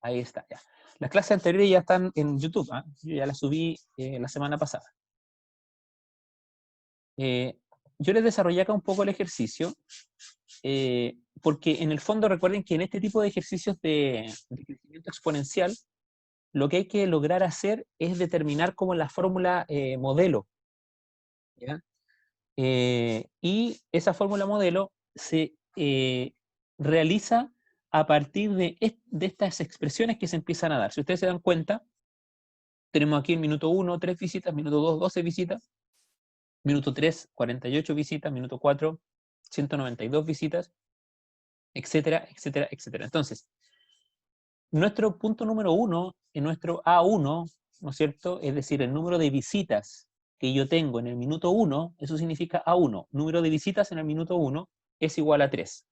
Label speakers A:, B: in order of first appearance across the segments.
A: Ahí está, ya. Las clases anteriores ya están en YouTube, ¿ah? Yo ya las subí la semana pasada. Yo les desarrollé acá un poco el ejercicio, porque en el fondo recuerden que en este tipo de ejercicios de crecimiento exponencial, lo que hay que lograr hacer es determinar como la fórmula modelo, ¿ya? Y esa fórmula modelo se realiza a partir de estas expresiones que se empiezan a dar. Si ustedes se dan cuenta, tenemos aquí en minuto 1, 3 visitas, minuto 2, 12 visitas, minuto 3, 48 visitas, minuto 4, 192 visitas, etcétera, etcétera, etcétera. Entonces, nuestro punto número 1, en nuestro A1, ¿no es cierto? Es decir, el número de visitas que yo tengo en el minuto 1, eso significa A1. Número de visitas en el minuto 1 es igual a 3.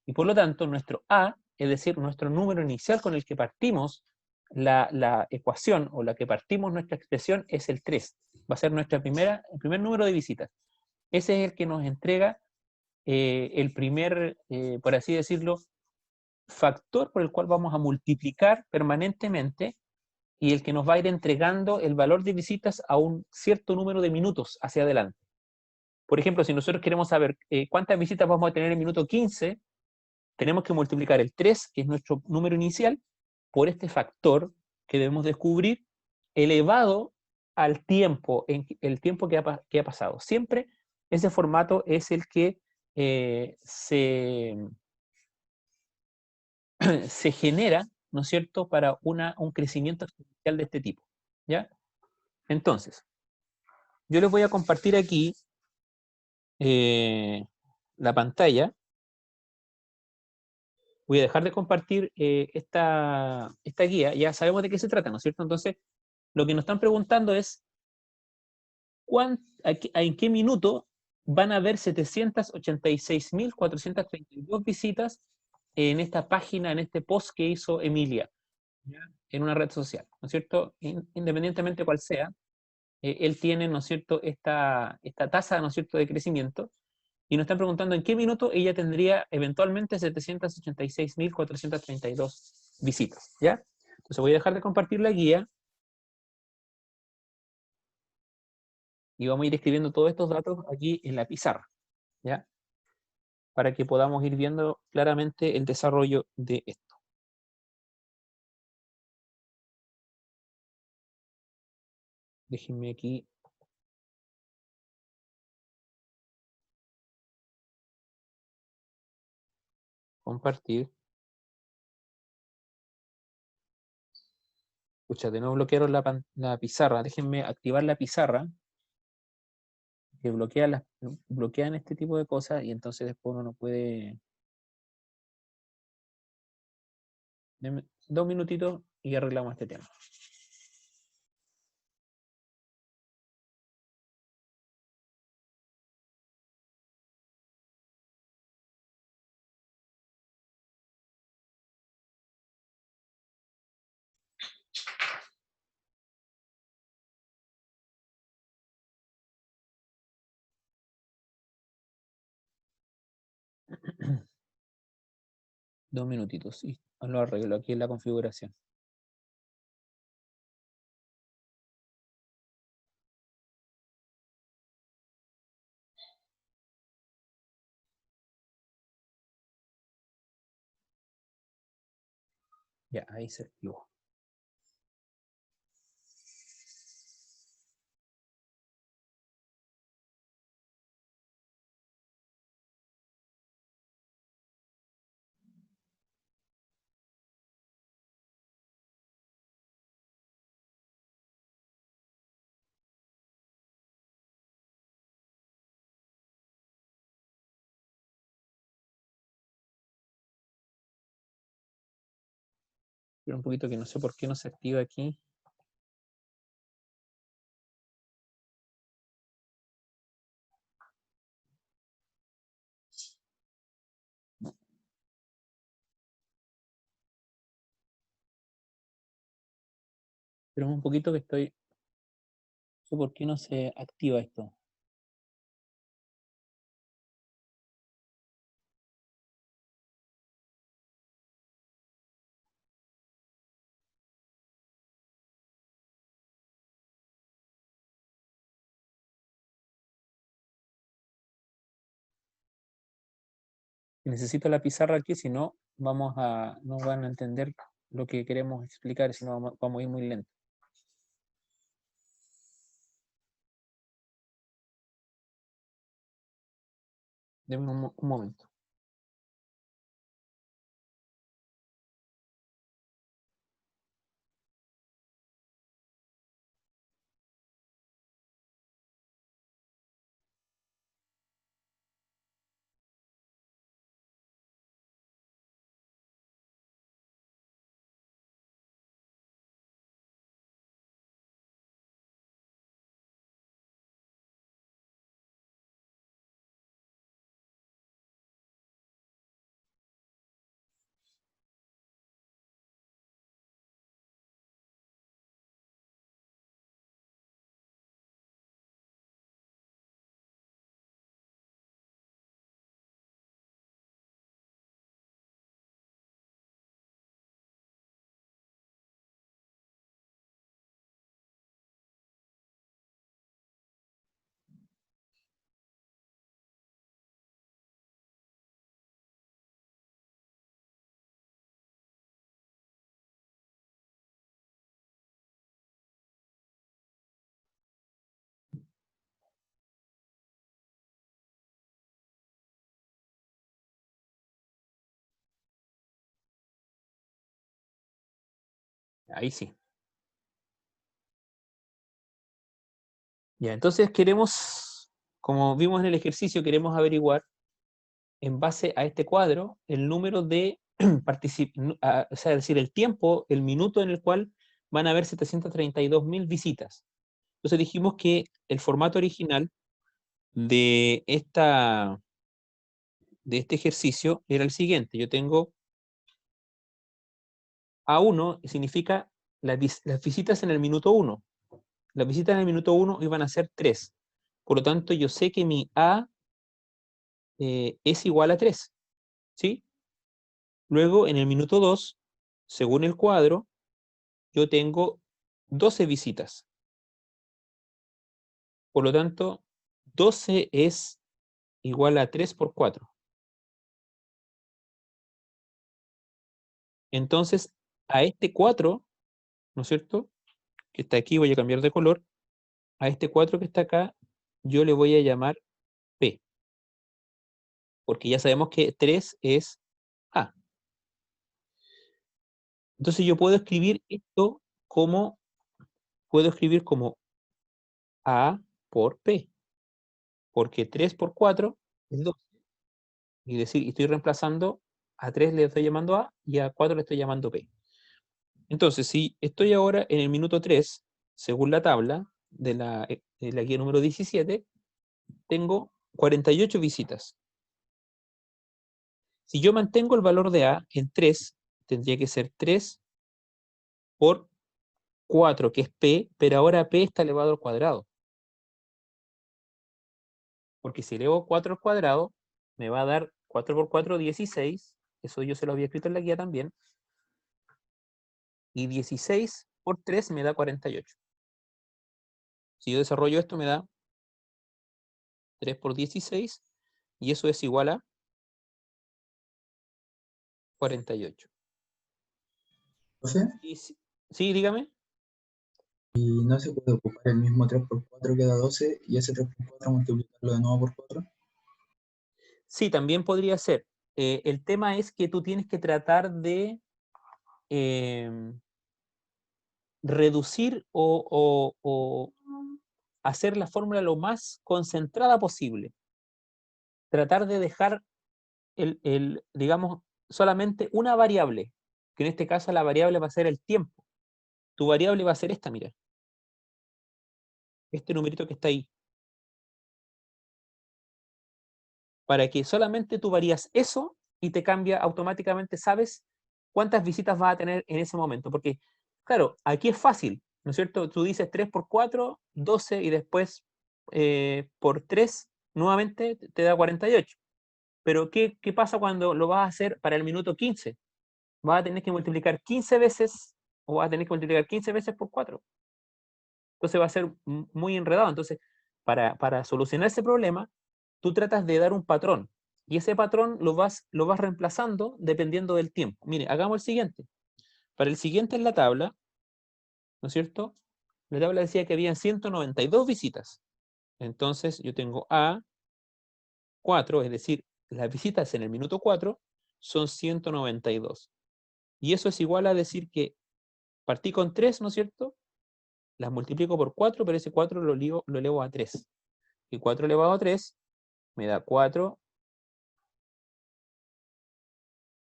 A: Y por lo tanto, nuestro A, es decir, nuestro número inicial con el que partimos la ecuación o la que partimos nuestra expresión es el 3. Va a ser el primer número de visitas. Ese es el que nos entrega el primer, por así decirlo, factor por el cual vamos a multiplicar permanentemente y el que nos va a ir entregando el valor de visitas a un cierto número de minutos hacia adelante. Por ejemplo, si nosotros queremos saber cuántas visitas vamos a tener en el minuto 15, tenemos que multiplicar el 3, que es nuestro número inicial, por este factor que debemos descubrir, elevado al tiempo, el tiempo que ha pasado. Siempre ese formato es el que se genera, ¿no es cierto?, para un crecimiento exponencial de este tipo, ¿ya? Entonces, yo les voy a compartir aquí la pantalla. Voy a dejar de compartir esta guía. Ya sabemos de qué se trata, ¿no es cierto? Entonces, lo que nos están preguntando es, ¿en qué minuto van a haber 786.432 visitas en esta página, en este post que hizo Emilia, ¿ya?, en una red social, ¿no es cierto? Independientemente cuál sea, él tiene, ¿no es cierto?, esta tasa, ¿no es cierto?, de crecimiento, y nos están preguntando en qué minuto ella tendría eventualmente 786.432 visitas, ¿ya? Entonces voy a dejar de compartir la guía y vamos a ir escribiendo todos estos datos aquí en la pizarra, ¿ya? Para que podamos ir viendo claramente el desarrollo de esto. Déjenme aquí compartir. Escucha, de nuevo bloquearon la pizarra. Déjenme activar la pizarra, que bloquean este tipo de cosas y entonces después uno no puede... Denme 2 minutitos y arreglamos este tema. Dos minutitos y lo arreglo aquí en la configuración. Ya, ahí se activó. Pero un poquito que no sé por qué no se activa aquí. Pero un poquito que estoy... No sé por qué no se activa esto. Necesito la pizarra aquí, si no, no van a entender lo que queremos explicar, si no vamos a ir muy lento. Denme un momento. Ahí sí. Ya, entonces queremos, como vimos en el ejercicio, queremos averiguar en base a este cuadro el número de o sea, es decir, el tiempo, el minuto en el cual van a haber 732.000 visitas. Entonces dijimos que el formato original de, de este ejercicio era el siguiente. Yo tengo A1, significa las visitas en el minuto 1. Las visitas en el minuto 1 iban a ser 3. Por lo tanto, yo sé que mi A es igual a 3. ¿Sí? Luego, en el minuto 2, según el cuadro, yo tengo 12 visitas. Por lo tanto, 12 es igual a 3 por 4. Entonces, a este 4, ¿no es cierto?, que está aquí, voy a cambiar de color. A este 4 que está acá, yo le voy a llamar P, porque ya sabemos que 3 es A. Entonces yo puedo escribir esto como, puedo escribir como A por P, porque 3 por 4 es 12. Y decir, estoy reemplazando, a 3 le estoy llamando A y a 4 le estoy llamando P. Entonces, si estoy ahora en el minuto 3, según la tabla de la guía número 17, tengo 48 visitas. Si yo mantengo el valor de A en 3, tendría que ser 3 por 4, que es P, pero ahora P está elevado al cuadrado. Porque si elevo 4 al cuadrado, me va a dar 4 por 4, 16. Eso yo se lo había escrito en la guía también. Y 16 por 3 me da 48. Si yo desarrollo esto, me da 3 por 16, y eso es igual a 48.
B: Profe,
A: Sí, dígame.
B: ¿y no se puede ocupar el mismo 3 por 4 que da 12 y ese 3 por 4 multiplicarlo de nuevo por 4?
A: Sí, también podría ser. El tema es que tú tienes que tratar de reducir o hacer la fórmula lo más concentrada posible. Tratar de dejar digamos, solamente una variable, que en este caso la variable va a ser el tiempo. Tu variable va a ser esta, mira. Este numerito que está ahí. Para que solamente tú varías eso y te cambia automáticamente, sabes cuántas visitas vas a tener en ese momento. Porque, claro, aquí es fácil, ¿no es cierto? Tú dices 3 por 4, 12, y después por 3 nuevamente te da 48. Pero ¿qué pasa cuando lo vas a hacer para el minuto 15? Vas a tener que multiplicar 15 veces, o vas a tener que multiplicar 15 veces por 4. Entonces va a ser muy enredado. Entonces, para solucionar ese problema, tú tratas de dar un patrón. Y ese patrón lo vas reemplazando dependiendo del tiempo. Mire, hagamos el siguiente. Para el siguiente en la tabla, ¿no es cierto? La tabla decía que habían 192 visitas. Entonces yo tengo A 4, es decir, las visitas en el minuto 4 son 192. Y eso es igual a decir que partí con 3, ¿no es cierto? Las multiplico por 4, pero ese 4 lo elevo a 3. Y 4 elevado a 3 me da 4,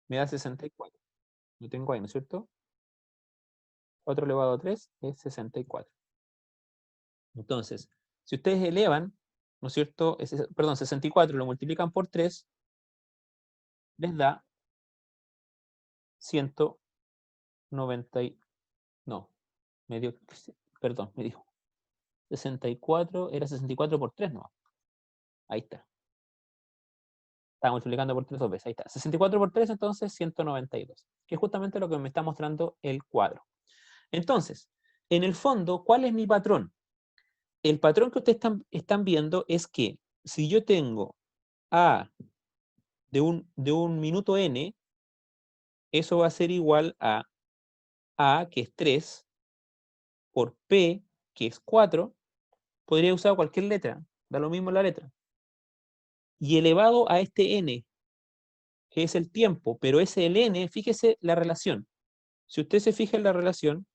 A: me da 64. Lo tengo ahí, ¿no es cierto? 4 elevado a 3 es 64. Entonces, si ustedes elevan, ¿no es cierto? Perdón, 64 lo multiplican por 3, les da 190. No, me dio, perdón, me dijo 64, era 64 por 3, no. Ahí está. Estaba multiplicando por 3 dos veces, ahí está. 64 por 3, entonces 192, que es justamente lo que me está mostrando el cuadro. Entonces, en el fondo, ¿cuál es mi patrón? El patrón que ustedes están viendo es que si yo tengo A de un minuto N, eso va a ser igual a A, que es 3, por P, que es 4. Podría usar cualquier letra, da lo mismo la letra. Y elevado a este N, que es el tiempo, pero ese el N, fíjese la relación. Si usted se fija en la relación,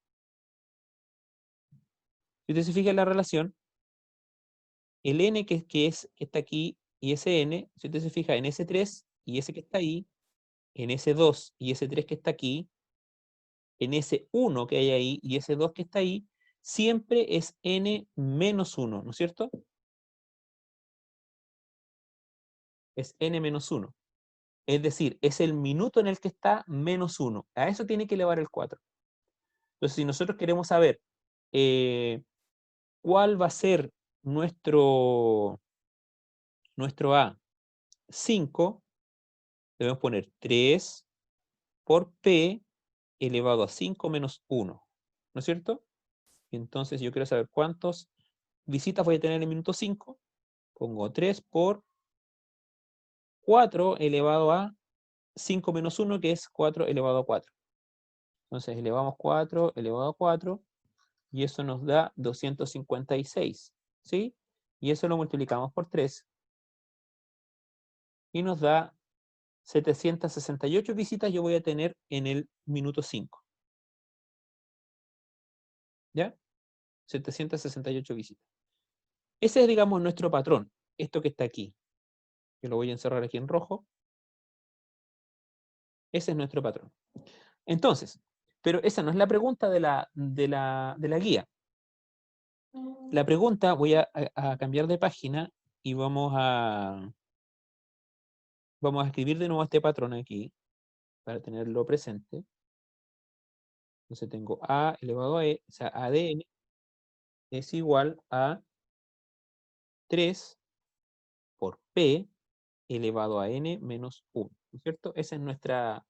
A: el N que está aquí y ese N, si usted se fija en ese 3 y ese que está ahí, en ese 2 y ese 3 que está aquí, en ese 1 que hay ahí y ese 2 que está ahí, siempre es N menos 1, ¿no es cierto? Es N menos 1. Es decir, es el minuto en el que está menos 1. A eso tiene que elevar el 4. Entonces, si nosotros queremos saber cuál va a ser nuestro A 5, debemos poner 3 por P elevado a 5 menos 1. ¿No es cierto? Entonces yo quiero saber cuántas visitas voy a tener en el minuto 5. Pongo 3 por 4 elevado a 5 menos 1, que es 4 elevado a 4. Entonces elevamos 4 elevado a 4 y eso nos da 256. ¿Sí? Y eso lo multiplicamos por 3 y nos da 768 visitas yo voy a tener en el minuto 5. ¿Ya? 768 visitas. Ese es, digamos, nuestro patrón. Esto que está aquí. Que lo voy a encerrar aquí en rojo. Ese es nuestro patrón. Entonces, pero esa no es la pregunta de la guía. La pregunta, voy a cambiar de página y vamos a escribir de nuevo este patrón aquí para tenerlo presente. Entonces tengo A elevado a E, o sea, A de N es igual a 3 por P elevado a N menos 1, ¿no es cierto? Esa es nuestra...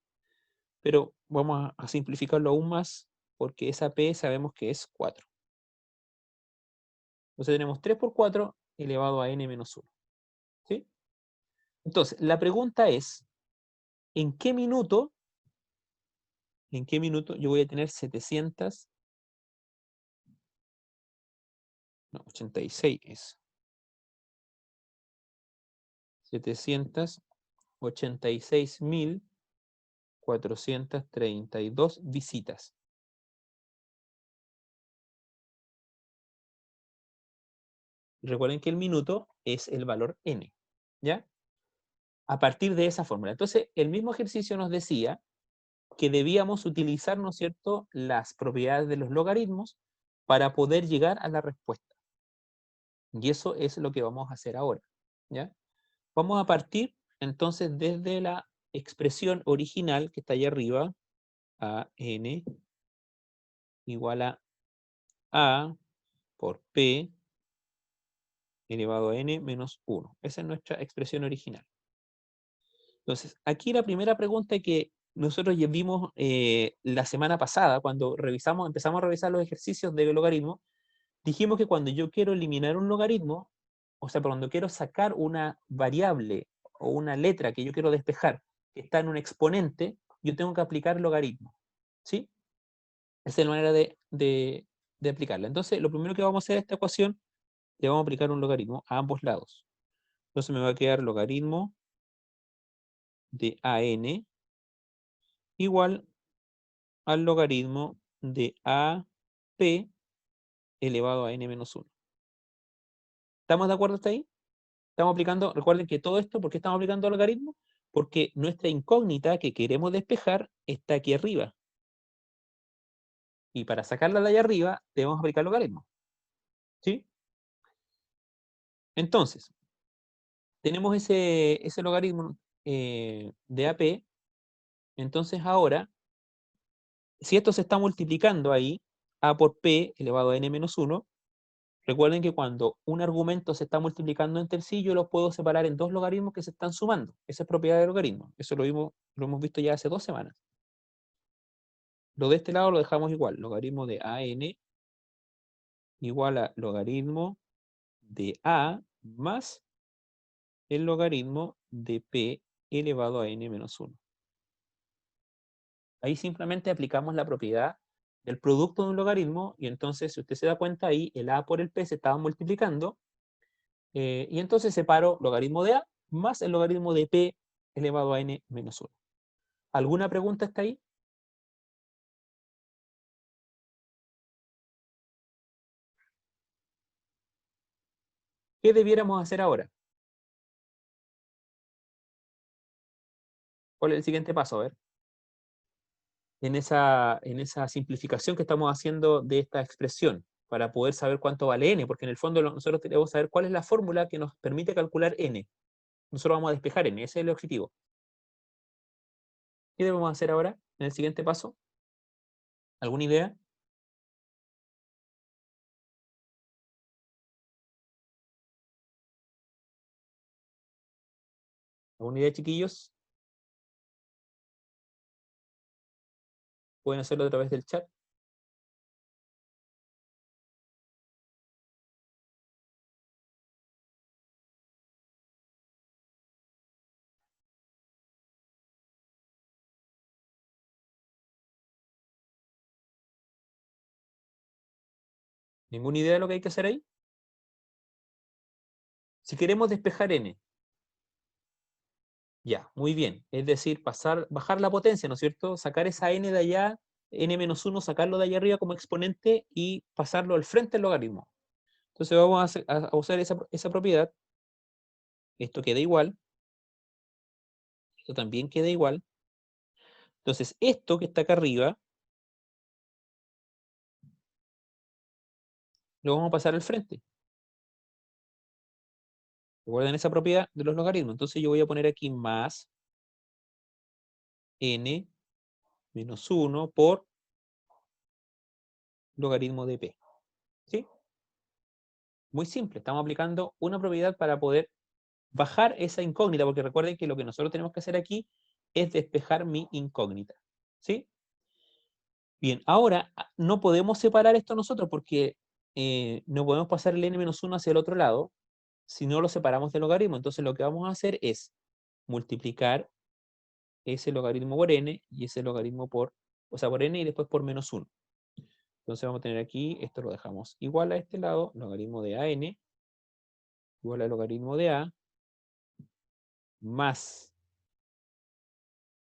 A: Pero vamos a simplificarlo aún más porque esa P sabemos que es 4. Entonces tenemos 3 por 4 elevado a N menos 1. ¿Sí? Entonces, la pregunta es, ¿en qué minuto yo voy a tener 86 es 786.432 visitas? Recuerden que el minuto es el valor n, ¿ya? A partir de esa fórmula. Entonces, el mismo ejercicio nos decía que debíamos utilizar, ¿no es cierto?, las propiedades de los logaritmos para poder llegar a la respuesta. Y eso es lo que vamos a hacer ahora, ¿ya? Vamos a partir, entonces, desde la expresión original que está ahí arriba, a n igual a por p elevado a n menos 1. Esa es nuestra expresión original. Entonces, aquí la primera pregunta que nosotros ya vimos la semana pasada, cuando empezamos a revisar los ejercicios de logaritmo, dijimos que cuando yo quiero eliminar un logaritmo, o sea, cuando quiero sacar una variable o una letra que yo quiero despejar, que está en un exponente, yo tengo que aplicar logaritmo. ¿Sí? Esa es la manera de aplicarla. Entonces, lo primero que vamos a hacer a esta ecuación, le vamos a aplicar un logaritmo a ambos lados. Entonces me va a quedar logaritmo de AN igual al logaritmo de AP elevado a n menos 1. ¿Estamos de acuerdo hasta ahí? Estamos aplicando, recuerden que todo esto, ¿por qué estamos aplicando logaritmo? Porque nuestra incógnita que queremos despejar está aquí arriba. Y para sacarla de allá arriba, debemos aplicar logaritmo. ¿Sí? Entonces, tenemos ese logaritmo de AP. Entonces ahora, si esto se está multiplicando ahí, A por P elevado a n menos 1, recuerden que cuando un argumento se está multiplicando entre sí, yo lo puedo separar en dos logaritmos que se están sumando. Esa es propiedad de logaritmo. Eso lo hemos visto ya hace 2 semanas. Lo de este lado lo dejamos igual. Logaritmo de AN igual a logaritmo de A más el logaritmo de P elevado a n menos 1. Ahí simplemente aplicamos la propiedad del producto de un logaritmo y entonces, si usted se da cuenta ahí, el A por el P se estaba multiplicando y entonces separo logaritmo de A más el logaritmo de P elevado a n menos 1. ¿Alguna pregunta hasta ahí? ¿Qué debiéramos hacer ahora? ¿Cuál es el siguiente paso? A ver. En esa simplificación que estamos haciendo de esta expresión para poder saber cuánto vale n, porque en el fondo nosotros queremos saber cuál es la fórmula que nos permite calcular n. Nosotros vamos a despejar n, ese es el objetivo. ¿Qué debemos hacer ahora en el siguiente paso? ¿Alguna idea? ¿Alguna idea, chiquillos? Pueden hacerlo a través del chat. ¿Ninguna idea de lo que hay que hacer ahí? Si queremos despejar n, ya, muy bien. Es decir, bajar la potencia, ¿no es cierto? Sacar esa n de allá, n-1, sacarlo de allá arriba como exponente y pasarlo al frente del logaritmo. Entonces vamos a usar esa propiedad. Esto queda igual. Esto también queda igual. Entonces esto que está acá arriba, lo vamos a pasar al frente. Recuerden esa propiedad de los logaritmos. Entonces yo voy a poner aquí más n menos 1 por logaritmo de p. ¿Sí? Muy simple. Estamos aplicando una propiedad para poder bajar esa incógnita, porque recuerden que lo que nosotros tenemos que hacer aquí es despejar mi incógnita. ¿Sí? Bien, ahora no podemos separar esto nosotros porque no podemos pasar el n-1 hacia el otro lado si no lo separamos del logaritmo. Entonces lo que vamos a hacer es multiplicar ese logaritmo por n y ese logaritmo por n y después por menos 1. Entonces vamos a tener aquí, esto lo dejamos igual a este lado, logaritmo de AN igual al logaritmo de A más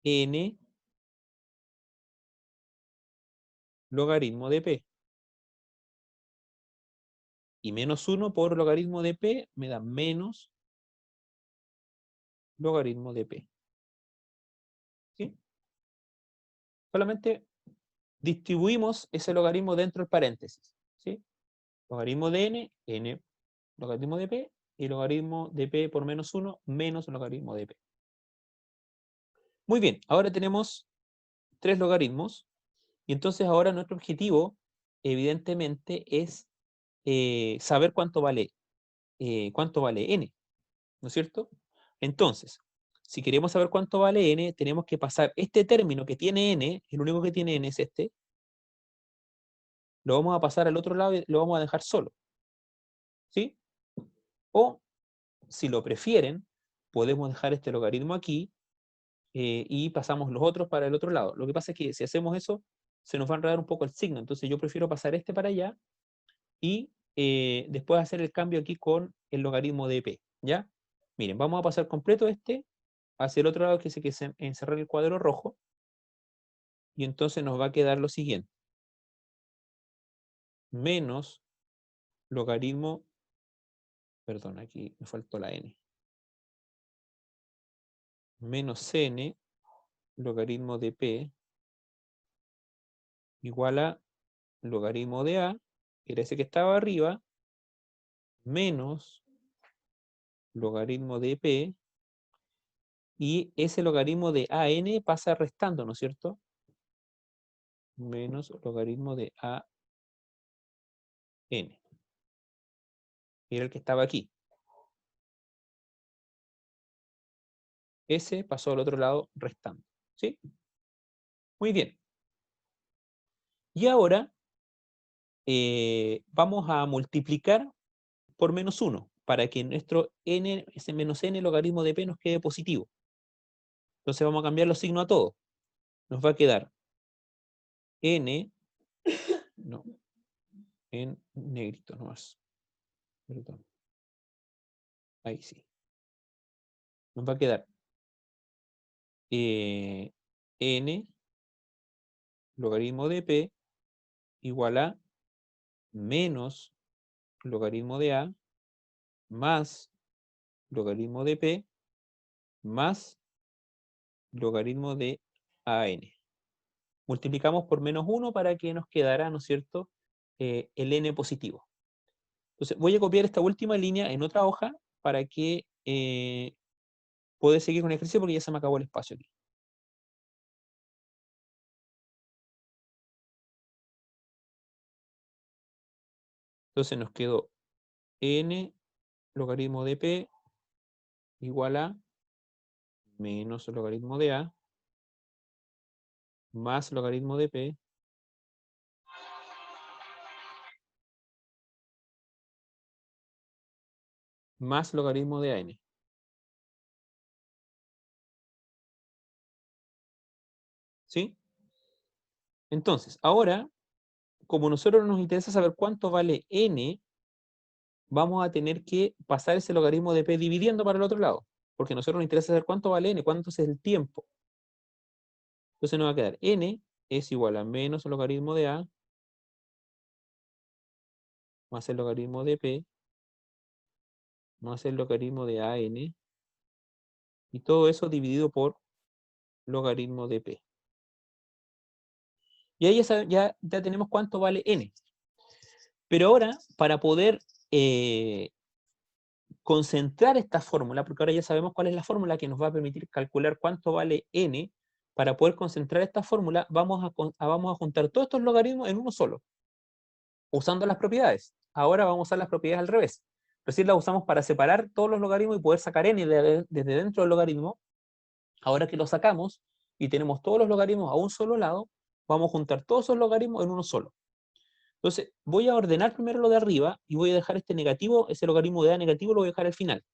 A: n logaritmo de P. Y menos 1 por logaritmo de P me da menos logaritmo de P. ¿Sí? Solamente distribuimos ese logaritmo dentro del paréntesis. ¿Sí? Logaritmo de n logaritmo de P, y logaritmo de P por menos 1 menos logaritmo de P. Muy bien, ahora tenemos 3 logaritmos, y entonces ahora nuestro objetivo, evidentemente, es saber cuánto vale n, ¿no es cierto? Entonces, si queremos saber cuánto vale n, tenemos que pasar este término que tiene n, el único que tiene n es este, lo vamos a pasar al otro lado y lo vamos a dejar solo. ¿Sí? O, si lo prefieren, podemos dejar este logaritmo aquí y pasamos los otros para el otro lado. Lo que pasa es que si hacemos eso, se nos va a enredar un poco el signo. Entonces yo prefiero pasar este para allá y después hacer el cambio aquí con el logaritmo de p, ¿ya? Miren, vamos a pasar completo este hacia el otro lado, que es que se encerrar el cuadro rojo, y entonces nos va a quedar lo siguiente. Menos logaritmo, perdón, aquí me faltó la n. Menos n logaritmo de p igual a logaritmo de a, que era ese que estaba arriba, menos logaritmo de p, y ese logaritmo de an pasa restando, ¿no es cierto? Menos logaritmo de an. Era el que estaba aquí. Ese pasó al otro lado restando. ¿Sí? Muy bien. Y ahora vamos a multiplicar por menos 1 para que nuestro n, ese menos n logaritmo de p nos quede positivo. Entonces vamos a cambiar los signos a todos. Nos va a quedar n, no, en negrito nomás. Perdón. Ahí sí. Nos va a quedar n logaritmo de p igual a menos logaritmo de a más logaritmo de p más logaritmo de an. Multiplicamos por menos 1 para que nos quedara, ¿no es cierto?, el n positivo. Entonces voy a copiar esta última línea en otra hoja para que pueda seguir con el ejercicio, porque ya se me acabó el espacio aquí. Entonces nos quedó n logaritmo de p igual a menos logaritmo de a más logaritmo de p más logaritmo de an. ¿Sí? Entonces, ahora, como a nosotros nos interesa saber cuánto vale n, vamos a tener que pasar ese logaritmo de p dividiendo para el otro lado, porque a nosotros nos interesa saber cuánto vale n, cuánto es el tiempo. Entonces nos va a quedar n es igual a menos el logaritmo de a más el logaritmo de p más el logaritmo de an, y todo eso dividido por logaritmo de p. Y ahí ya tenemos cuánto vale n. Pero ahora, para poder concentrar esta fórmula, porque ahora ya sabemos cuál es la fórmula que nos va a permitir calcular cuánto vale n, para poder concentrar esta fórmula, vamos a juntar todos estos logaritmos en uno solo, usando las propiedades. Ahora vamos a usar las propiedades al revés. Recién las usamos para separar todos los logaritmos y poder sacar n desde dentro del logaritmo. Ahora que lo sacamos y tenemos todos los logaritmos a un solo lado, vamos a juntar todos esos logaritmos en uno solo. Entonces, voy a ordenar primero lo de arriba y voy a dejar este negativo, ese logaritmo de a negativo lo voy a dejar al final.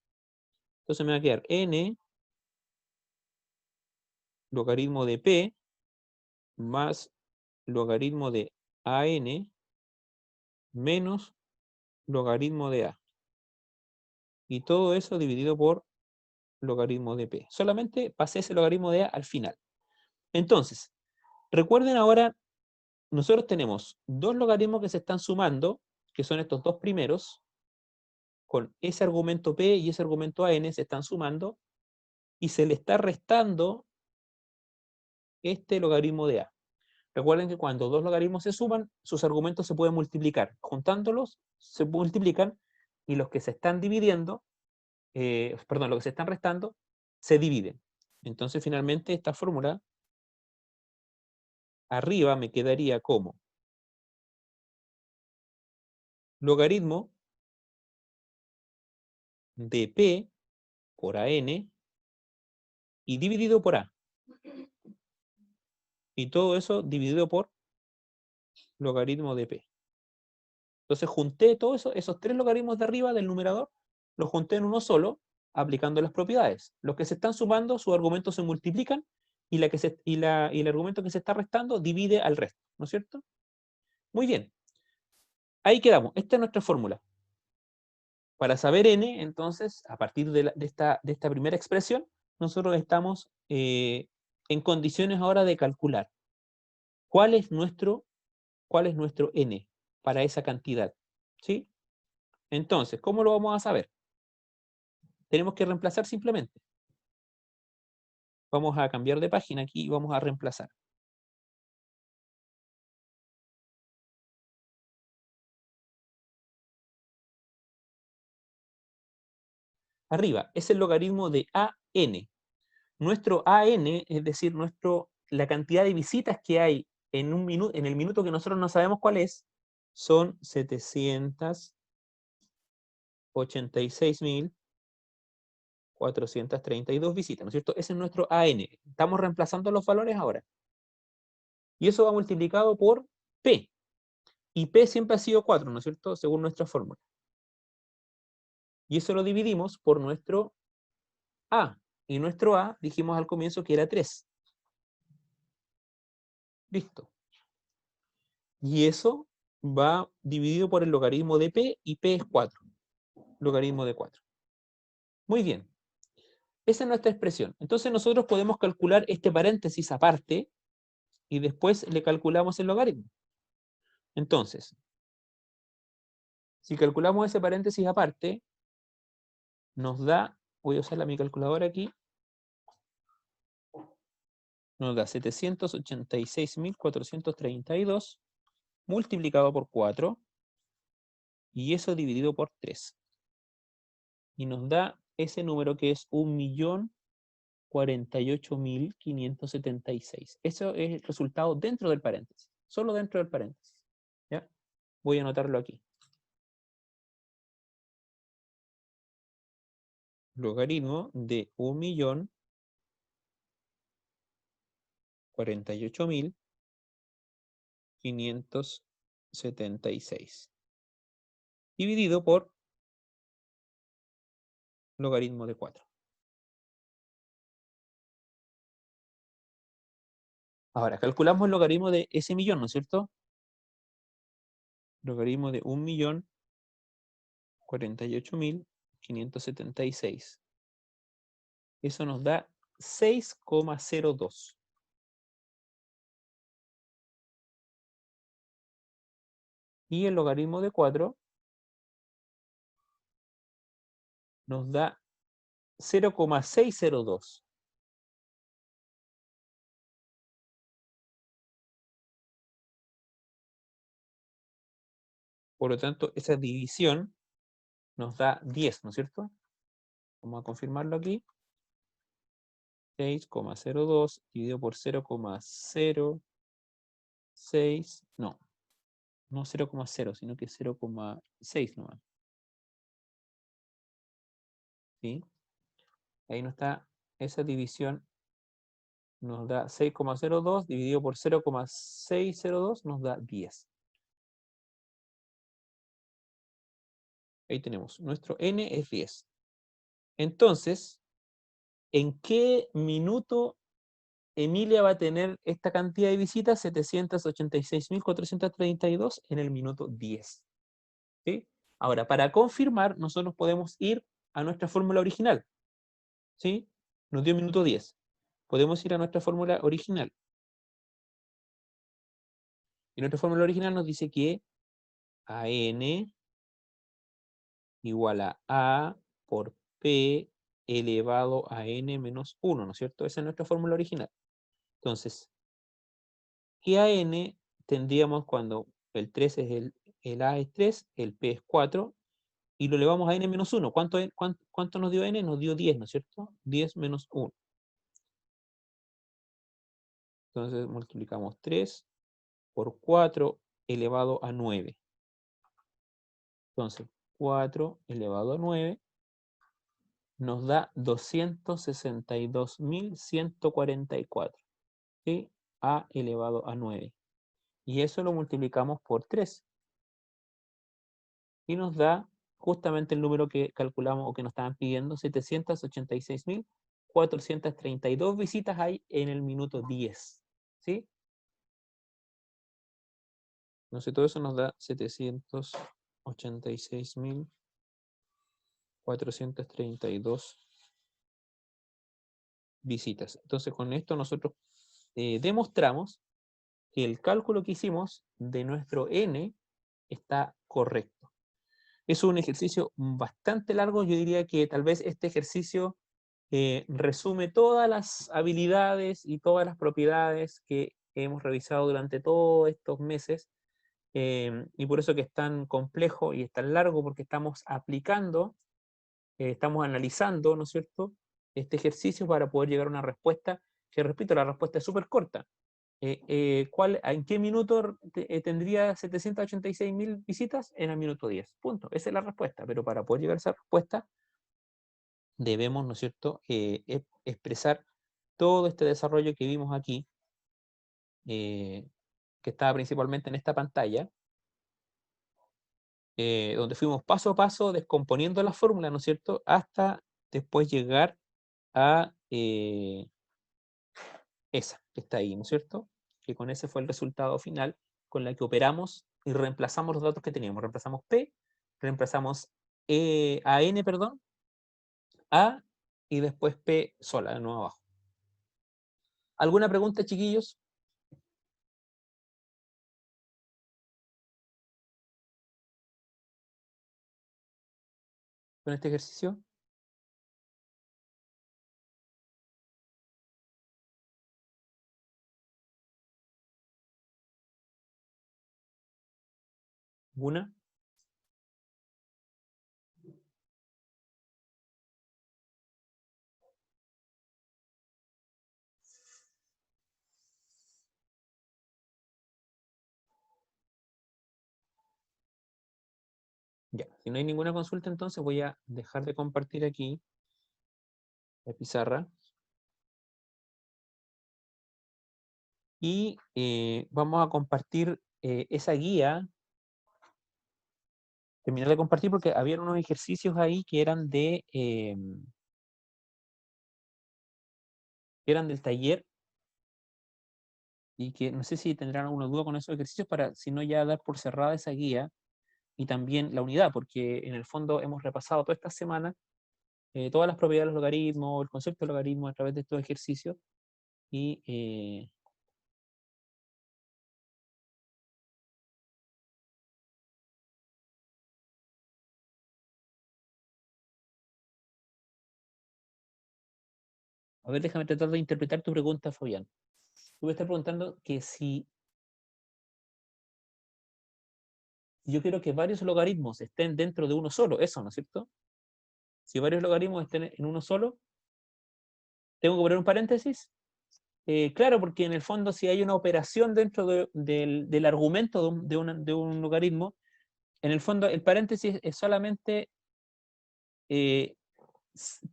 A: Entonces me va a quedar n logaritmo de p más logaritmo de an menos logaritmo de a. Y todo eso dividido por logaritmo de p. Solamente pasé ese logaritmo de a al final. Entonces, recuerden ahora, nosotros tenemos dos logaritmos que se están sumando, que son estos dos primeros, con ese argumento p y ese argumento an se están sumando, y se le está restando este logaritmo de a. Recuerden que cuando dos logaritmos se suman, sus argumentos se pueden multiplicar. Juntándolos, se multiplican, y los que se están dividiendo, perdón, los que se están restando, se dividen. Entonces, finalmente, esta fórmula arriba me quedaría como logaritmo de p por an y dividido por a. Y todo eso dividido por logaritmo de p. Entonces junté todo eso, esos tres logaritmos de arriba del numerador, los junté en uno solo, aplicando las propiedades. Los que se están sumando, sus argumentos se multiplican, y, y el argumento que se está restando divide al resto, ¿no es cierto? Muy bien. Ahí quedamos. Esta es nuestra fórmula. Para saber n, entonces, a partir de esta primera expresión, nosotros estamos en condiciones ahora de calcular cuál es nuestro n para esa cantidad. ¿Sí? Entonces, ¿cómo lo vamos a saber? Tenemos que reemplazar simplemente. Vamos a cambiar de página aquí y vamos a reemplazar. Arriba es el logaritmo de AN. Nuestro AN, es decir, la cantidad de visitas que hay en el minuto que nosotros no sabemos cuál es, son 786.432 visitas, ¿no es cierto? Ese es nuestro AN. Estamos reemplazando los valores ahora. Y eso va multiplicado por P. Y P siempre ha sido 4, ¿no es cierto? Según nuestra fórmula. Y eso lo dividimos por nuestro A. Y nuestro A, dijimos al comienzo que era 3. Listo. Y eso va dividido por el logaritmo de P, y P es 4. Logaritmo de 4. Muy bien. Esa es nuestra expresión. Entonces nosotros podemos calcular este paréntesis aparte, y después le calculamos el logaritmo. Entonces, si calculamos ese paréntesis aparte, nos da, voy a usar mi calculadora aquí, nos da 786.432 multiplicado por 4, y eso dividido por 3. Y nos da ese número que es 1.048.576. Eso es el resultado dentro del paréntesis, solo dentro del paréntesis. ¿Ya? Voy a anotarlo aquí. Logaritmo de 1.048.576 dividido por logaritmo de 4. Ahora, calculamos el logaritmo de ese millón, ¿no es cierto? Logaritmo de 1.048.576. Eso nos da 6,02. Y el logaritmo de 4 nos da 0,602. Por lo tanto, esa división nos da 10, ¿no es cierto? Vamos a confirmarlo aquí. 6,02 dividido por 0,06, no 0,0, sino que 0,6 nomás. ¿Sí? Ahí no está, esa división nos da 6,02 dividido por 0,602 nos da 10. Ahí tenemos, nuestro n es 10. Entonces, ¿en qué minuto Emilia va a tener esta cantidad de visitas? 786.432 en el minuto 10. ¿Sí? Ahora, para confirmar, nosotros podemos ir a nuestra fórmula original. ¿Sí? Nos dio minuto 10. Podemos ir a nuestra fórmula original. Y nuestra fórmula original nos dice que AN igual a por P elevado a n menos 1, ¿no es cierto? Esa es nuestra fórmula original. Entonces, ¿qué AN tendríamos cuando el 3 es el A es 3, el P es 4, y lo elevamos a n menos 1? ¿Cuánto nos dio n? Nos dio 10, ¿no es cierto? 10 menos 1. Entonces multiplicamos 3 por 4 elevado a 9. Entonces, 4 elevado a 9 nos da 262.144. ¿Sí? A elevado a 9. Y eso lo multiplicamos por 3. Y nos da justamente el número que calculamos o que nos estaban pidiendo, 786.432 visitas hay en el minuto 10. ¿Sí? Entonces todo eso nos da 786.432 visitas. Entonces con esto nosotros demostramos que el cálculo que hicimos de nuestro n está correcto. Es un ejercicio bastante largo, yo diría que tal vez este ejercicio resume todas las habilidades y todas las propiedades que hemos revisado durante todos estos meses, y por eso que es tan complejo y es tan largo, porque estamos aplicando, estamos analizando, ¿no es cierto?, este ejercicio para poder llegar a una respuesta, que repito, la respuesta es súper corta. ¿En qué minuto tendría 786.000 visitas? En el minuto 10. Punto. Esa es la respuesta. Pero para poder llegar a esa respuesta, debemos, ¿no es cierto?, expresar todo este desarrollo que vimos aquí, que estaba principalmente en esta pantalla, donde fuimos paso a paso descomponiendo la fórmula, ¿no es cierto?, hasta después llegar a esa que está ahí, ¿no es cierto? Que con ese fue el resultado final con la que operamos y reemplazamos los datos que teníamos. Reemplazamos P, reemplazamos a N, perdón, A, y después P sola, de nuevo abajo. ¿Alguna pregunta, chiquillos? ¿Con este ejercicio? ¿Alguna? Ya, si no hay ninguna consulta, entonces voy a dejar de compartir aquí la pizarra. Y vamos a compartir esa guía. Terminar de compartir porque había unos ejercicios ahí que eran del taller, y que no sé si tendrán alguna duda con esos ejercicios para, si no, ya dar por cerrada esa guía y también la unidad, porque en el fondo hemos repasado toda esta semana todas las propiedades de los logaritmos, el concepto de logaritmo a través de estos ejercicios, y a ver, déjame tratar de interpretar tu pregunta, Fabián. Tú me estás preguntando que si yo quiero que varios logaritmos estén dentro de uno solo, eso, ¿no es cierto? Si varios logaritmos estén en uno solo, ¿tengo que poner un paréntesis? Claro, porque en el fondo si hay una operación dentro del argumento de un logaritmo, en el fondo el paréntesis es solamente,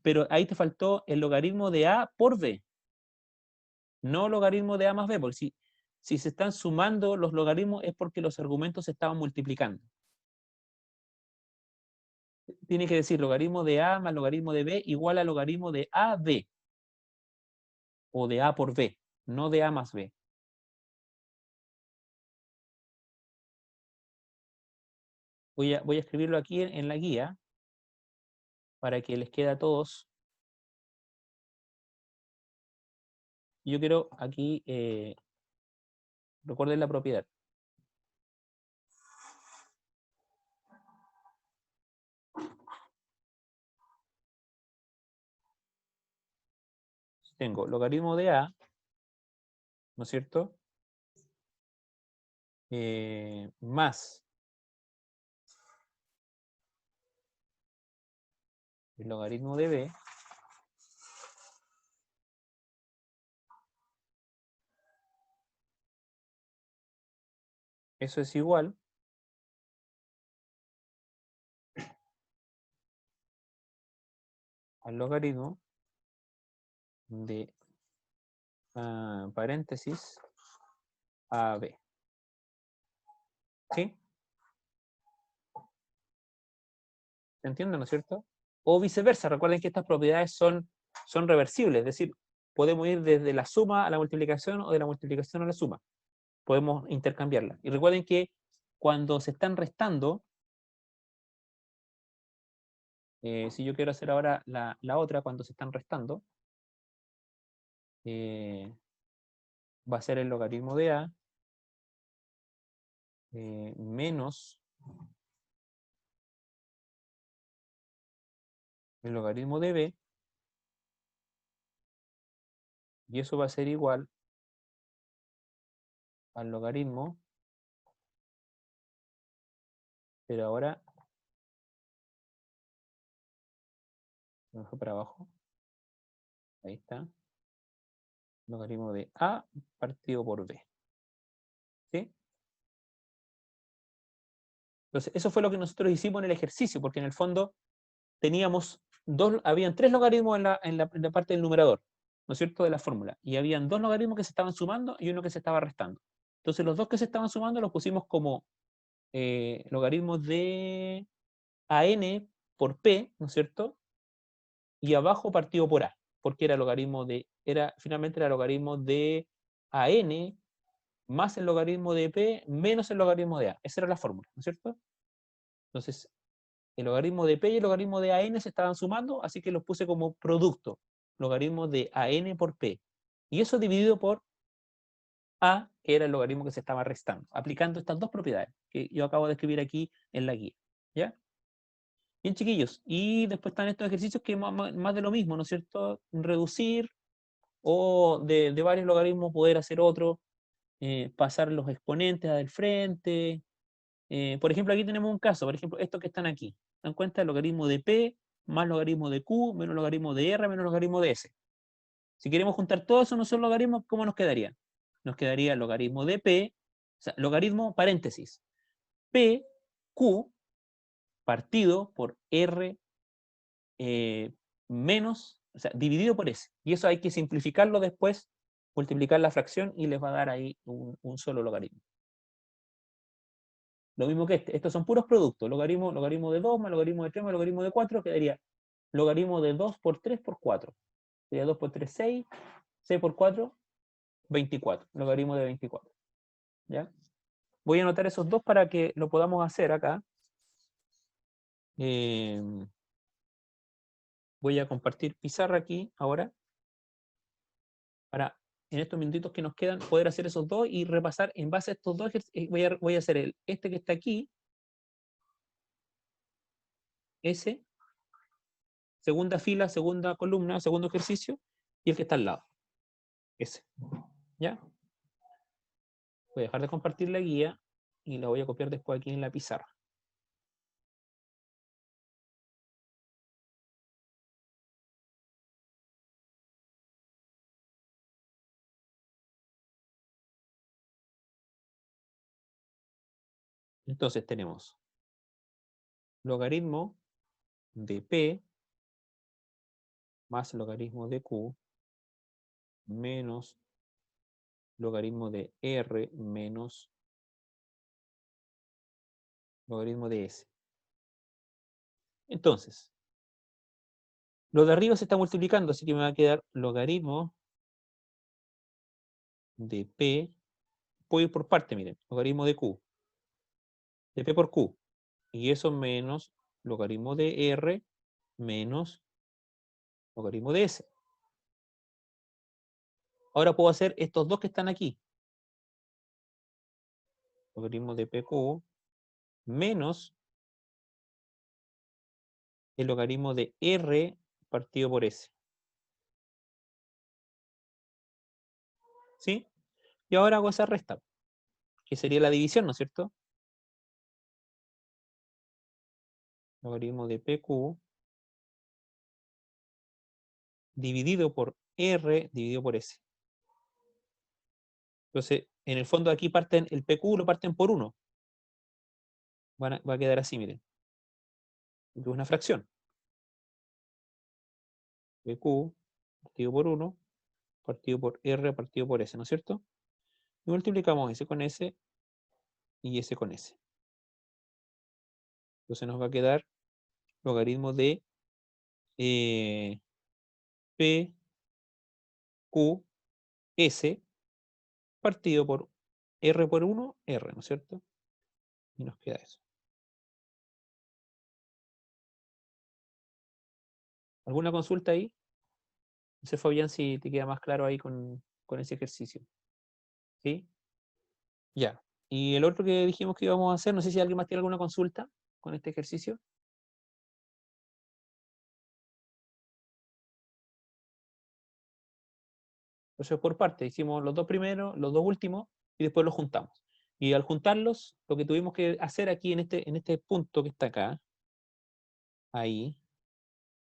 A: pero ahí te faltó el logaritmo de A por B, no logaritmo de A más B, porque si se están sumando los logaritmos es porque los argumentos se estaban multiplicando. Tiene que decir logaritmo de A más logaritmo de B igual a logaritmo de AB, o de A por B, no de A más B. Voy a escribirlo aquí en la guía para que les quede a todos. Yo quiero aquí, recuerden la propiedad. Tengo logaritmo de A, ¿no es cierto? Más el logaritmo de B, eso es igual al logaritmo de paréntesis AB. ¿Sí? ¿Se entiende, no es cierto? O viceversa, recuerden que estas propiedades son reversibles, es decir, podemos ir desde la suma a la multiplicación o de la multiplicación a la suma. Podemos intercambiarla. Y recuerden que cuando se están restando, si yo quiero hacer ahora la otra, cuando se están restando, va a ser el logaritmo de A menos el logaritmo de B, y eso va a ser igual al logaritmo, pero ahora me fue para abajo, ahí está, logaritmo de A partido por B. ¿Sí? Entonces, eso fue lo que nosotros hicimos en el ejercicio, porque en el fondo teníamos habían tres logaritmos en la parte del numerador, ¿no es cierto?, de la fórmula, y habían dos logaritmos que se estaban sumando y uno que se estaba restando. Entonces, los dos que se estaban sumando los pusimos como logaritmos de AN por P, ¿no es cierto?, y abajo partido por A, porque finalmente era logaritmo de AN más el logaritmo de P menos el logaritmo de A. Esa era la fórmula, ¿no es cierto? Entonces, el logaritmo de P y el logaritmo de AN se estaban sumando, así que los puse como producto, logaritmo de AN por P. Y eso dividido por A, que era el logaritmo que se estaba restando, aplicando estas dos propiedades que yo acabo de escribir aquí en la guía. ¿Ya? Bien, chiquillos. Y después están estos ejercicios que más de lo mismo, ¿no es cierto? Reducir o de varios logaritmos poder hacer otro, pasar los exponentes al frente. Por ejemplo, aquí tenemos un caso, por ejemplo, estos que están aquí. Dan cuenta el logaritmo de P más logaritmo de Q menos logaritmo de R menos logaritmo de S. Si queremos juntar todos esos no son logaritmos, ¿cómo nos quedaría? Nos quedaría el logaritmo de P, o sea, logaritmo paréntesis, P, Q partido por R menos, o sea, dividido por S. Y eso hay que simplificarlo después, multiplicar la fracción y les va a dar ahí un solo logaritmo. Lo mismo que estos son puros productos, logaritmo de 2 más logaritmo de 3 más logaritmo de 4, quedaría logaritmo de 2 por 3 por 4. Sería 2 por 3, 6, 6 por 4, 24, logaritmo de 24. ¿Ya? Voy a anotar esos dos para que lo podamos hacer acá. Voy a compartir pizarra aquí ahora, para en estos minutitos que nos quedan poder hacer esos dos y repasar en base a estos dos ejercicios. Voy a hacer este que está aquí, ese, segunda fila, segunda columna, segundo ejercicio, y el que está al lado, ese. ¿Ya? Voy a dejar de compartir la guía y la voy a copiar después aquí en la pizarra. Entonces tenemos logaritmo de P más logaritmo de Q menos logaritmo de R menos logaritmo de S. Entonces, lo de arriba se está multiplicando, así que me va a quedar logaritmo de P, puedo ir por parte, miren, logaritmo de Q, de P por Q, y eso menos logaritmo de R menos logaritmo de S. Ahora puedo hacer estos dos que están aquí, logaritmo de PQ menos el logaritmo de R partido por S. ¿Sí? Y ahora hago esa resta, que sería la división, ¿no es cierto? Logaritmo de PQ dividido por R dividido por S. Entonces, en el fondo aquí parten, el PQ lo parten por 1. Va a quedar así, miren. Es una fracción. PQ partido por 1, partido por R, partido por S, ¿no es cierto? Y multiplicamos S con S y S con S. Entonces nos va a quedar logaritmo de P, Q, S, partido por R por 1, R, ¿no es cierto? Y nos queda eso. ¿Alguna consulta ahí? No sé, Fabián, si te queda más claro ahí con ese ejercicio. ¿Sí? Ya. Y el otro que dijimos que íbamos a hacer, no sé si alguien más tiene alguna consulta con este ejercicio. Entonces, por parte, hicimos los dos primeros, los dos últimos, y después los juntamos. Y al juntarlos, lo que tuvimos que hacer aquí en este punto que está acá, ahí,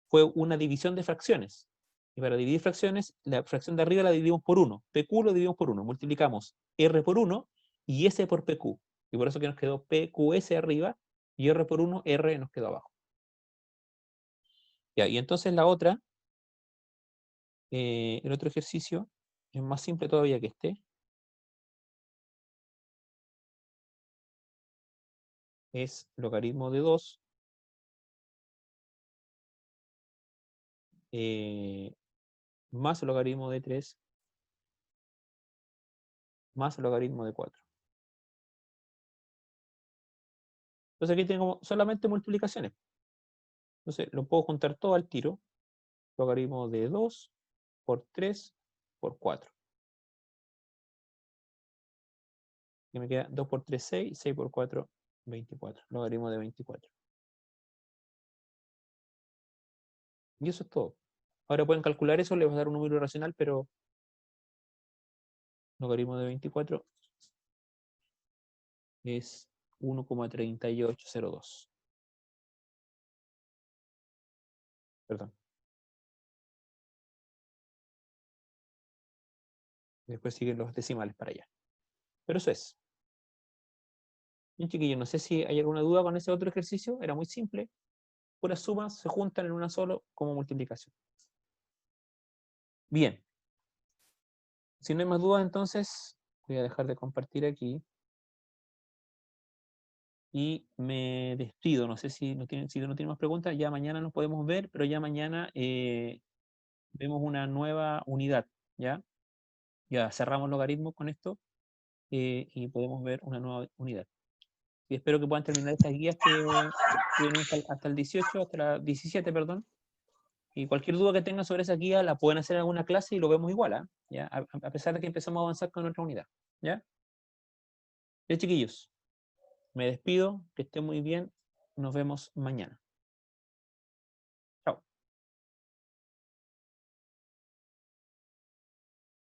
A: fue una división de fracciones. Y para dividir fracciones, la fracción de arriba la dividimos por 1. PQ lo dividimos por 1. Multiplicamos R por 1 y S por PQ. Y por eso que nos quedó PQS arriba y R por 1, R nos quedó abajo. Ya, y entonces la otra, el otro ejercicio, es más simple todavía que este. Es logaritmo de 2 más logaritmo de 3 más logaritmo de 4. Entonces aquí tengo solamente multiplicaciones. Entonces lo puedo juntar todo al tiro. Logaritmo de 2 por 3 por 4. Y me queda 2 por 3, 6, 6 por 4, 24. Logaritmo de 24. Y eso es todo. Ahora pueden calcular eso, les va a dar un número racional, pero logaritmo de 24 es 1,3802. Perdón. Después siguen los decimales para allá. Pero eso es. Bien, chiquillos, no sé si hay alguna duda con ese otro ejercicio. Era muy simple. Puras sumas se juntan en una sola como multiplicación. Bien. Si no hay más dudas, entonces voy a dejar de compartir aquí. Y me despido. No sé si no tienen más preguntas. Ya mañana nos podemos ver, pero ya mañana vemos una nueva unidad. ¿Ya? Ya cerramos logaritmos con esto y podemos ver una nueva unidad. Y espero que puedan terminar estas guías que vienen hasta el 18, hasta la 17, perdón. Y cualquier duda que tengan sobre esa guía la pueden hacer en alguna clase y lo vemos igual, ¿ah? ¿Ya? A pesar de que empezamos a avanzar con nuestra unidad. ¿Ya? Ya, chiquillos, me despido, que estén muy bien, nos vemos mañana.